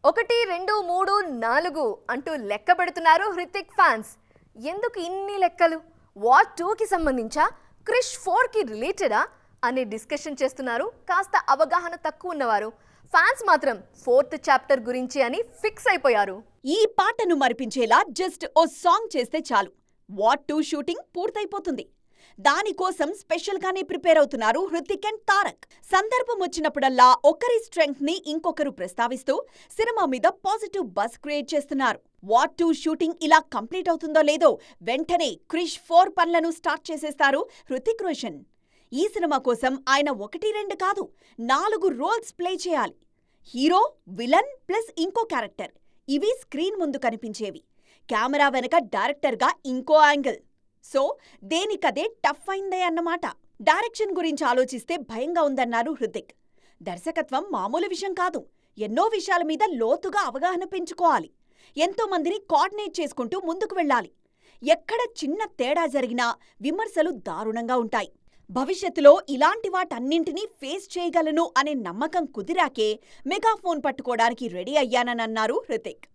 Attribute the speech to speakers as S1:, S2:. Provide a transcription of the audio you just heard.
S1: 1 2 3 4 అంటూ లెక్క పెడుతున్నారు హృతిక్ ఫ్యాన్స్. ఎందుకు ఇన్ని లెక్కలు? వార్ 2 కి సంబంధించా, క్రిష్ 4 కి రిలేటెడా అనే డిస్కషన్ చేస్తున్నారు కాస్త అవగాహన తక్కువ ఉన్నవారు. ఫ్యాన్స్ మాత్రం 4th చాప్టర్ గురించి అని ఫిక్స్ అయిపోయారు.
S2: ఈ పాటను మరిపించేలా జస్ట్ ఓ సాంగ్ చేస్తే చాలు, వార్ 2 షూటింగ్ పూర్తయిపోతుంది. దానికోసం స్పెషల్ గానే ప్రిపేర్ అవుతున్నారు హృతిక్ అండ్ తారక్. సందర్భం వచ్చినప్పుడల్లా ఒకరి స్ట్రెంగ్త్ ని ఇంకొకరు ప్రస్తావిస్తూ సినిమా మీద పాజిటివ్ బజ్ క్రియేట్ చేస్తున్నారు. వార్ 2 షూటింగ్ ఇలా కంప్లీట్ అవుతుందో లేదో వెంటనే క్రిష్ 4 పనులను స్టార్ట్ చేసేస్తారు హృతిక్ రోషన్. ఈ సినిమా కోసం ఆయన 1 2 కాదు 4 రోల్స్ ప్లే చేయాలి. హీరో, విలన్ ప్లస్ ఇంకో క్యారెక్టర్, ఇవి స్క్రీన్ ముందు కనిపించేవి. కెమెరా వెనక డైరెక్టర్గా ఇంకో యాంగిల్. సో దేనికదే టఫ్ అయిందే అన్నమాట. డైరెక్షన్ గురించి ఆలోచిస్తే భయంగా ఉందన్నారు హృతిక్. దర్శకత్వం మామూలు విషయం కాదు, ఎన్నో విషయాల మీద లోతుగా అవగాహన పెంచుకోవాలి. ఎంతో మందిని కోఆర్డినేట్ చేసుకుంటూ ముందుకు వెళ్ళాలి. ఎక్కడ చిన్న తేడా జరిగినా విమర్శలు దారుణంగా ఉంటాయి. భవిష్యత్తులో ఇలాంటి వాటన్నింటినీ ఫేస్ చేయగలను అనే నమ్మకం కుదిరాకే మెగాఫోన్ పట్టుకోవడానికి రెడీ అయ్యానన్నారు హృతిక్.